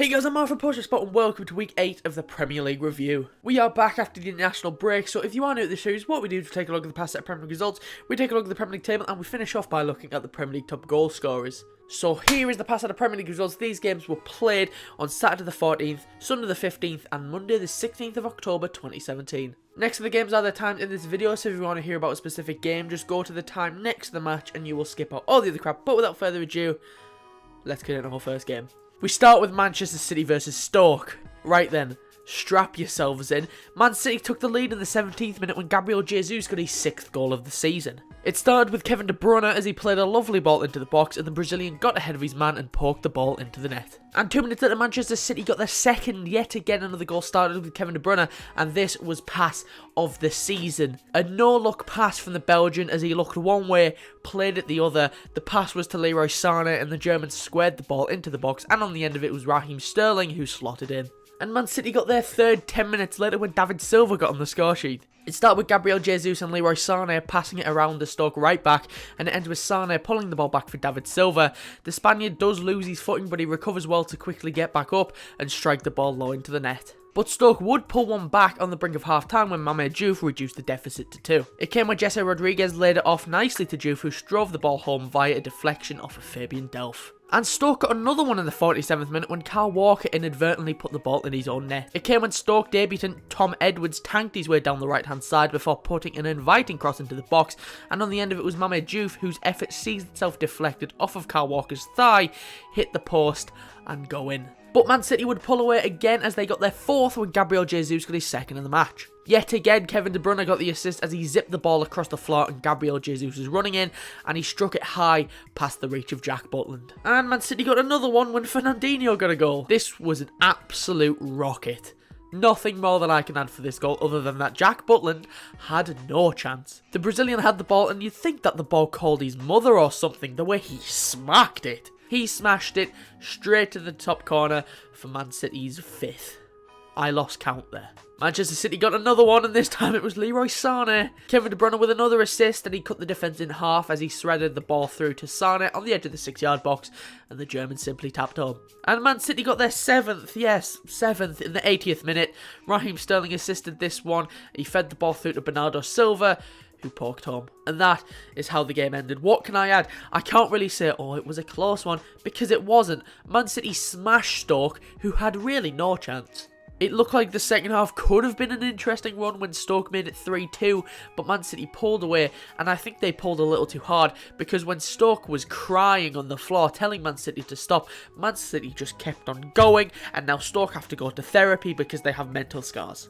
Hey guys, I'm Mark from Spot and welcome to week 8 of the Premier League review. We are back after the international break, so if you are new to the series, what we do is we take a look at the past set of Premier League results, we take a look at the Premier League table, and we finish off by looking at the Premier League top goal scorers. So here is the past set of Premier League results. These games were played on Saturday the 14th, Sunday the 15th, and Monday the 16th of October 2017. Next to the games are the times in this video, so if you want to hear about a specific game, just go to the time next to the match and you will skip out all the other crap. But without further ado, let's get into our first game. We start with Manchester City versus Stoke. Right then, strap yourselves in. Man City took the lead in the 17th minute when Gabriel Jesus got his 6th goal of the season. It started with Kevin De Bruyne as he played a lovely ball into the box and the Brazilian got ahead of his man and poked the ball into the net. And 2 minutes later, Manchester City got their second, yet again another goal started with Kevin De Bruyne, and this was pass of the season. A no-look pass from the Belgian as he looked one way, played it the other. The pass was to Leroy Sané and the German squared the ball into the box, and on the end of it was Raheem Sterling who slotted in. And Man City got their third 10 minutes later when David Silva got on the score sheet. It started with Gabriel Jesus and Leroy Sané passing it around the Stoke right back, and it ended with Sané pulling the ball back for David Silva. The Spaniard does lose his footing, but he recovers well to quickly get back up and strike the ball low into the net. But Stoke would pull one back on the brink of half-time when Mame Diouf reduced the deficit to 2. It came when Jesse Rodriguez laid it off nicely to Diouf, who drove the ball home via a deflection off of Fabian Delph. And Stoke got another one in the 47th minute when Kyle Walker inadvertently put the ball in his own net. It came when Stoke debutant Tom Edwards tanked his way down the right-hand side before putting an inviting cross into the box, and on the end of it was Mame Diouf, whose effort sees itself deflected off of Kyle Walker's thigh, hit the post and go in. But Man City would pull away again as they got their 4th when Gabriel Jesus got his 2nd in the match. Yet again, Kevin De Bruyne got the assist as he zipped the ball across the floor and Gabriel Jesus was running in and he struck it high past the reach of Jack Butland. And Man City got another one when Fernandinho got a goal. This was an absolute rocket. Nothing more than I can add for this goal other than that Jack Butland had no chance. The Brazilian had the ball and you'd think that the ball called his mother or something, the way he smacked it. He smashed it straight to the top corner for Man City's 5th. I lost count there. Manchester City got another one, and this time it was Leroy Sané. Kevin De Bruyne with another assist, and he cut the defence in half as he threaded the ball through to Sané on the edge of the 6-yard box, and the German simply tapped home. And Man City got their 7th, yes, 7th in the 80th minute. Raheem Sterling assisted this one. He fed the ball through to Bernardo Silva, who poked home. And that is how the game ended. What can I add? I can't really say, oh, it was a close one, because it wasn't. Man City smashed Stoke, who had really no chance. It looked like the second half could have been an interesting run when Stoke made it 3-2, but Man City pulled away, and I think they pulled a little too hard, because when Stoke was crying on the floor telling Man City to stop, Man City just kept on going, and now Stoke have to go to therapy because they have mental scars.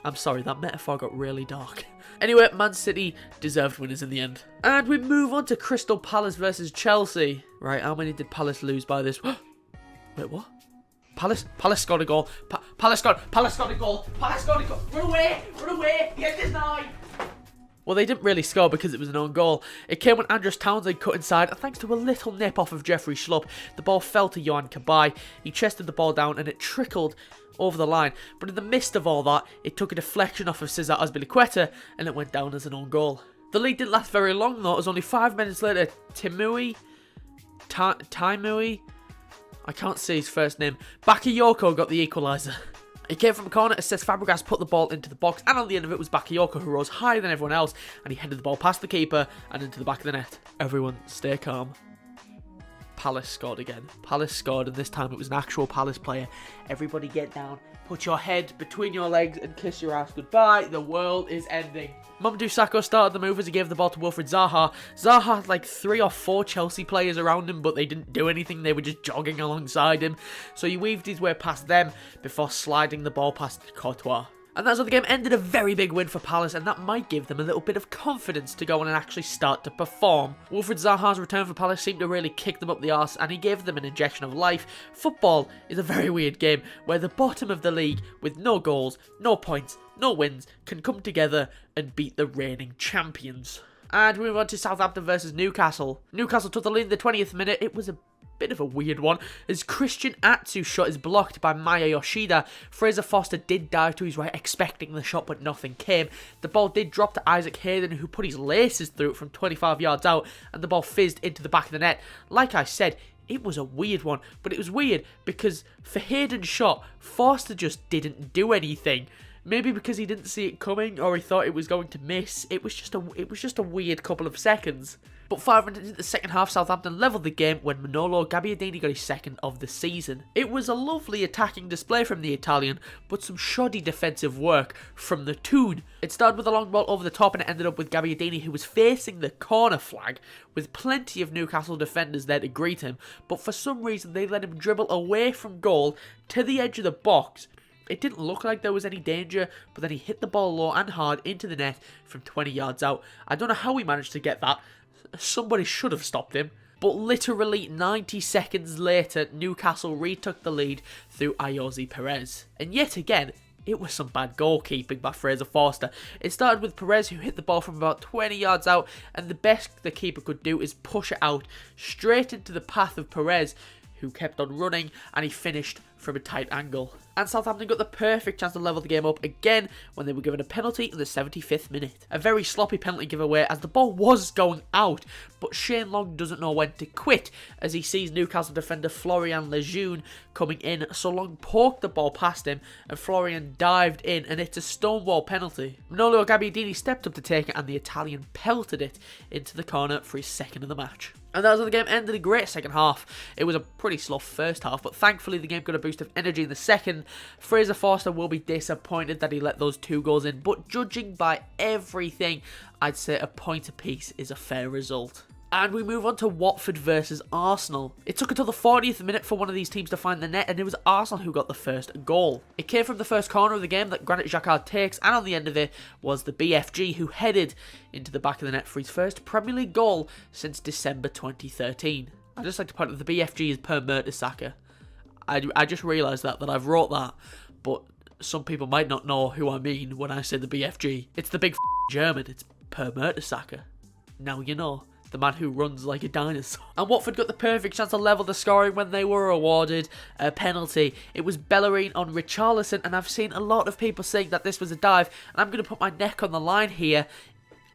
I'm sorry, that metaphor got really dark. Anyway, Man City deserved winners in the end. And we move on to Crystal Palace versus Chelsea. Right, how many did Palace lose by this? Wait, what? Palace scored a goal. Palace scored a goal. Palace scored a goal. Run away. The end is nigh. Well, they didn't really score because it was an own goal. It came when Andros Townsend cut inside, and thanks to a little nip off of Jeffrey Schlupp, the ball fell to Yohan Cabaye. He chested the ball down and it trickled over the line, but in the midst of all that, it took a deflection off of Cesar Azpilicueta and it went down as an own goal. The lead didn't last very long though, it was only 5 minutes later, Taimui, I can't see his first name, Bakayoko got the equaliser. It came from a corner as Cesc Fabregas put the ball into the box, and on the end of it was Bakayoko, who rose higher than everyone else, and he headed the ball past the keeper and into the back of the net. Everyone stay calm. Palace scored again. Palace scored, and this time it was an actual Palace player. Everybody get down, put your head between your legs and kiss your ass goodbye. The world is ending. Mamadou Sakho started the move as he gave the ball to Wilfried Zaha. Zaha had like 3 or 4 Chelsea players around him, but they didn't do anything. They were just jogging alongside him. So he weaved his way past them before sliding the ball past Courtois. And that's how the game ended. A very big win for Palace, and that might give them a little bit of confidence to go on and actually start to perform. Wilfried Zaha's return for Palace seemed to really kick them up the arse, and he gave them an injection of life. Football is a very weird game, where the bottom of the league, with no goals, no points, no wins, can come together and beat the reigning champions. And we move on to Southampton versus Newcastle. Newcastle took the lead in the 20th minute. It was a bit of a weird one, as Christian Atsu's shot is blocked by Maya Yoshida. Fraser Foster did dive to his right, expecting the shot, but nothing came. The ball did drop to Isaac Hayden, who put his laces through it from 25 yards out, and the ball fizzed into the back of the net. Like I said, It was a weird one, but it was weird because for Hayden's shot, Forster just didn't do anything. Maybe because he didn't see it coming or he thought it was going to miss. It was just a weird couple of seconds. But 5 minutes into the second half, Southampton levelled the game when Manolo Gabbiadini got his second of the season. It was a lovely attacking display from the Italian, but some shoddy defensive work from the Toon. It started with a long ball over the top and it ended up with Gabbiadini, who was facing the corner flag with plenty of Newcastle defenders there to greet him, but for some reason they let him dribble away from goal to the edge of the box. It didn't look like there was any danger, but then he hit the ball low and hard into the net from 20 yards out. I don't know how he managed to get that. Somebody should have stopped him. But literally 90 seconds later, Newcastle retook the lead through Ayoze Perez. And yet again, it was some bad goalkeeping by Fraser Forster. It started with Perez, who hit the ball from about 20 yards out, and the best the keeper could do is push it out straight into the path of Perez, who kept on running, and he finished from a tight angle. And Southampton got the perfect chance to level the game up again when they were given a penalty in the 75th minute. A very sloppy penalty giveaway as the ball was going out, but Shane Long doesn't know when to quit as he sees Newcastle defender Florian Lejeune coming in, so Long poked the ball past him and Florian dived in, and it's a stonewall penalty. Manolo Gabbiadini stepped up to take it and the Italian pelted it into the corner for his second of the match. And that was how the game ended. A great second half. It was a pretty slow first half, but thankfully the game got a boost of energy in the second. Fraser Forster will be disappointed that he let those 2 goals in, but judging by everything, I'd say a point apiece is a fair result. And we move on to Watford versus Arsenal. It took until the 40th minute for one of these teams to find the net, and it was Arsenal who got the first goal. It came from the first corner of the game that Granit Xhaka takes, and on the end of it was the BFG, who headed into the back of the net for his first Premier League goal since December 2013. I'd just like to point out that the BFG is per Mertesacker. I just realised that I've wrote that, but some people might not know who I mean when I say the BFG. It's the big German, it's per Mertesacker. Now you know. The man who runs like a dinosaur. And Watford got the perfect chance to level the scoring when they were awarded a penalty. It was Bellerin on Richarlison, and I've seen a lot of people saying that this was a dive, and I'm going to put my neck on the line here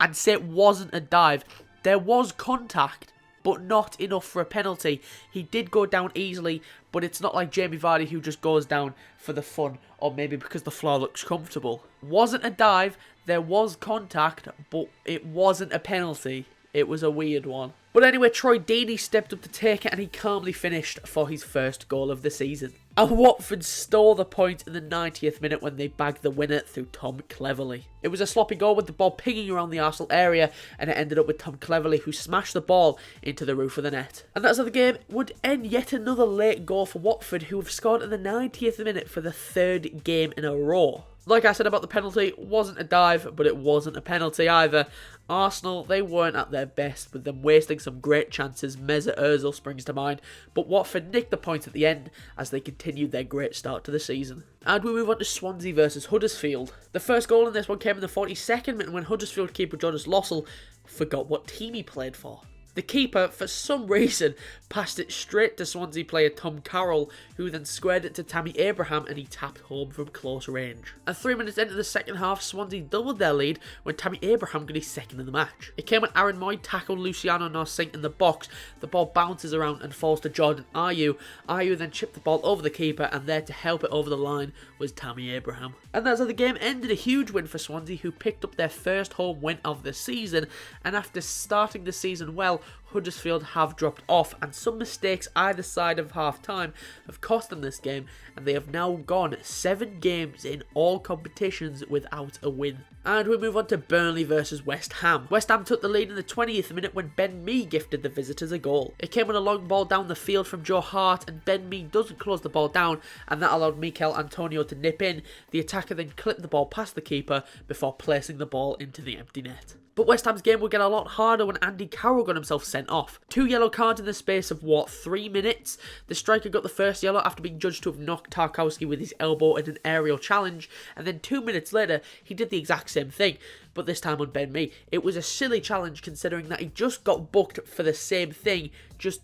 and say it wasn't a dive. There was contact, but not enough for a penalty. He did go down easily, but it's not like Jamie Vardy who just goes down for the fun, or maybe because the floor looks comfortable. Wasn't a dive, there was contact, but it wasn't a penalty. It was a weird one. But anyway, Troy Deeney stepped up to take it and he calmly finished for his first goal of the season. And Watford stole the point in the 90th minute when they bagged the winner through Tom Cleverley. It was a sloppy goal with the ball pinging around the Arsenal area, and it ended up with Tom Cleverley, who smashed the ball into the roof of the net. And that's how the game would end. Yet another late goal for Watford, who have scored in the 90th minute for the 3rd game in a row. Like I said about the penalty, it wasn't a dive, but it wasn't a penalty either. Arsenal, they weren't at their best, with them wasting some great chances. Mesut Ozil springs to mind, but Watford nicked the point at the end as they continued their great start to the season. And we move on to Swansea versus Huddersfield. The first goal in this one came in the 42nd minute when Huddersfield keeper Jonas Lossell forgot what team he played for. The keeper, for some reason, passed it straight to Swansea player Tom Carroll, who then squared it to Tammy Abraham and he tapped home from close range. And 3 minutes into the second half, Swansea doubled their lead when Tammy Abraham got his second of the match. It came when Aaron Moy tackled Luciano Norsink in the box. The ball bounces around and falls to Jordan Ayew. Ayew then chipped the ball over the keeper, and there to help it over the line was Tammy Abraham. And that's how the game ended. A huge win for Swansea, who picked up their first home win of the season, and after starting the season well, Huddersfield have dropped off, and some mistakes either side of half-time have cost them this game, and they have now gone 7 games in all competitions without a win. And we move on to Burnley versus West Ham. West Ham took the lead in the 20th minute when Ben Mee gifted the visitors a goal. It came on a long ball down the field from Joe Hart, and Ben Mee doesn't close the ball down, and that allowed Mikel Antonio to nip in. The attacker then clipped the ball past the keeper before placing the ball into the empty net. But West Ham's game would get a lot harder when Andy Carroll got himself sent off. 2 yellow cards in the space of, 3 minutes? The striker got the first yellow after being judged to have knocked Tarkowski with his elbow in an aerial challenge, and then 2 minutes later, he did the exact same thing, but this time on Ben Mee. It was a silly challenge considering that he just got booked for the same thing. Just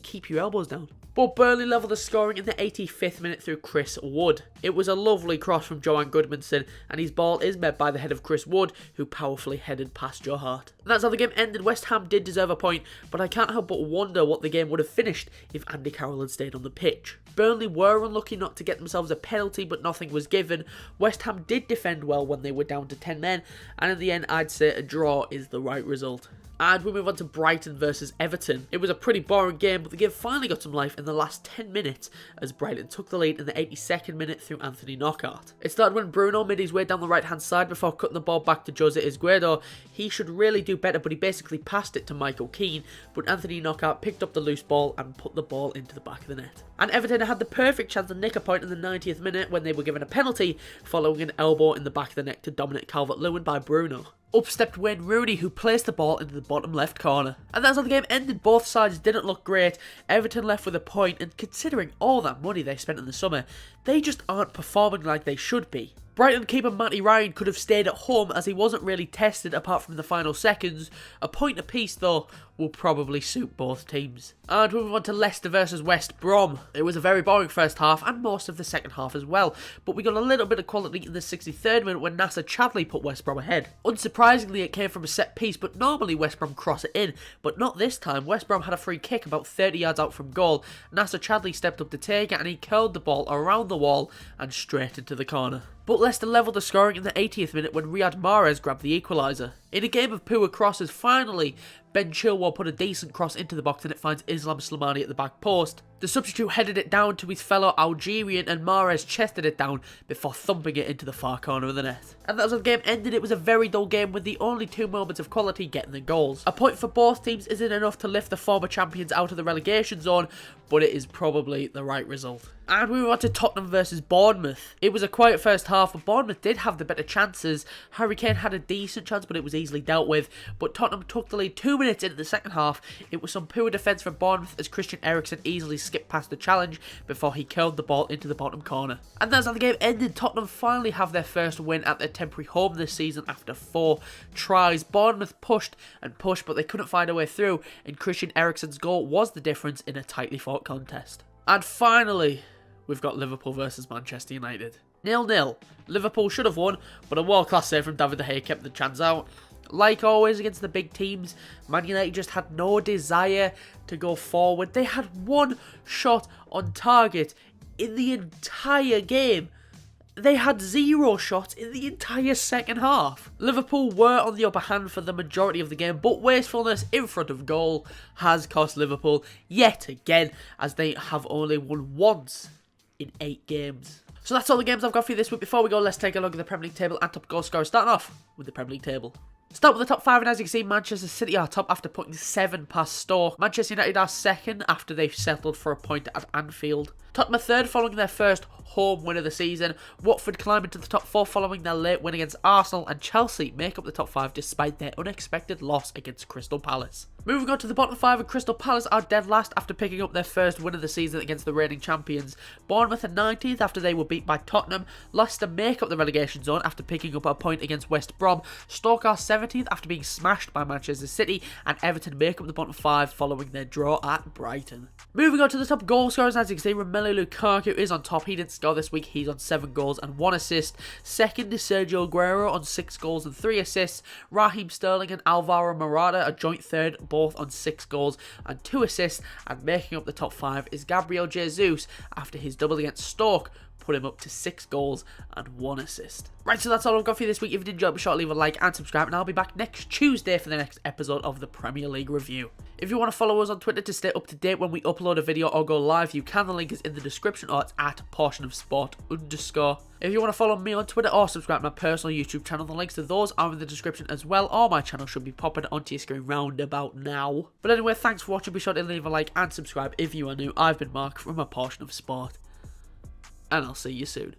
keep your elbows down. But Burnley levelled the scoring in the 85th minute through Chris Wood. It was a lovely cross from Joanne Goodmanson, and his ball is met by the head of Chris Wood, who powerfully headed past Joe Hart. And that's how the game ended. West Ham did deserve a point, but I can't help but wonder what the game would have finished if Andy Carroll had stayed on the pitch. Burnley were unlucky not to get themselves a penalty, but nothing was given. West Ham did defend well when they were down to 10 men, and in the end I'd say a draw is the right result. And we move on to Brighton versus Everton. It was a pretty boring game, but the game finally got some life in the last 10 minutes as Brighton took the lead in the 82nd minute through Anthony Knockaert. It started when Bruno made his way down the right hand side before cutting the ball back to Jose Izquierdo. He should really do better, but he basically passed it to Michael Keane, but Anthony Knockaert picked up the loose ball and put the ball into the back of the net. And Everton had the perfect chance to nick a point in the 90th minute when they were given a penalty following an elbow in the back of the net to Dominic Calvert-Lewin by Bruno. Up stepped Wayne Rooney, who placed the ball into the bottom left corner. And that's how the game ended. Both sides didn't look great. Everton left with a point, and considering all that money they spent in the summer, they just aren't performing like they should be. Brighton keeper Matty Ryan could have stayed at home as he wasn't really tested apart from the final seconds. A point apiece though will probably suit both teams. And we move on to Leicester versus West Brom. It was a very boring first half and most of the second half as well, but we got a little bit of quality in the 63rd minute when Nasser Chadli put West Brom ahead. Unsurprisingly, it came from a set piece, but normally West Brom cross it in, but not this time. West Brom had a free kick about 30 yards out from goal. Nasser Chadli stepped up to take it and he curled the ball around the wall and straight into the corner. But Leicester levelled the scoring in the 80th minute when Riyad Mahrez grabbed the equaliser. In a game of poor crosses, finally, Ben Chilwell put a decent cross into the box and it finds Islam Slimani at the back post. The substitute headed it down to his fellow Algerian and Mahrez chested it down before thumping it into the far corner of the net. And that's how the game ended. It was a very dull game with the only two moments of quality getting the goals. A point for both teams isn't enough to lift the former champions out of the relegation zone, but it is probably the right result. And we move on to Tottenham versus Bournemouth. It was a quiet first half, but Bournemouth did have the better chances. Harry Kane had a decent chance, but it was easily dealt with. But Tottenham took the lead 2 minutes into the second half. It was some poor defence from Bournemouth as Christian Eriksen easily skipped past the challenge before he curled the ball into the bottom corner. And that's how the game ended. Tottenham finally have their first win at their temporary home this season after 4 tries. Bournemouth pushed and pushed, but they couldn't find a way through, and Christian Eriksen's goal was the difference in a tightly fought contest. And finally, we've got Liverpool versus Manchester United. 0-0. Liverpool should have won, but a world-class save from David De Gea kept the chance out. Like always against the big teams, Man United just had no desire to go forward. They had one shot on target in the entire game. They had 0 shots in the entire second half. Liverpool were on the upper hand for the majority of the game, but wastefulness in front of goal has cost Liverpool yet again, as they have only won once in 8 games. So that's all the games I've got for you this week. Before we go, let's take a look at the Premier League table and top goal scorers. Starting off with the Premier League table. Start with the top 5, and as you can see, Manchester City are top after putting 7 past Stoke. Manchester United are second after they've settled for a point at Anfield. Tottenham are third following their first home win of the season. Watford climb into the top 4 following their late win against Arsenal, and Chelsea make up the top 5 despite their unexpected loss against Crystal Palace. Moving on to the bottom 5, and Crystal Palace are dead last after picking up their first win of the season against the reigning champions. Bournemouth are 19th after they were beat by Tottenham. Leicester make up the relegation zone after picking up a point against West Brom. Stoke are 17th after being smashed by Manchester City, and Everton make up the bottom 5 following their draw at Brighton. Moving on to the top goal scorers, as you can see, Romelu Lukaku is on top. He didn't score this week. He's on 7 goals and 1 assist. Second is Sergio Aguero on 6 goals and 3 assists. Raheem Sterling and Alvaro Morata are joint third, both on 6 goals and 2 assists. And making up the top 5 is Gabriel Jesus after his double against Stoke put him up to 6 goals and 1 assist. Right, so that's all I've got for you this week. If you did enjoy it, be sure to leave a like and subscribe, and I'll be back next Tuesday for the next episode of the Premier League Review. If you want to follow us on Twitter to stay up to date when we upload a video or go live, you can. The link is in the description, or it's at portionofsport_. If you want to follow me on Twitter or subscribe to my personal YouTube channel, the links to those are in the description as well, or my channel should be popping onto your screen round about now. But anyway, thanks for watching. Be sure to leave a like and subscribe if you are new. I've been Mark from A Portion of Sport, and I'll see you soon.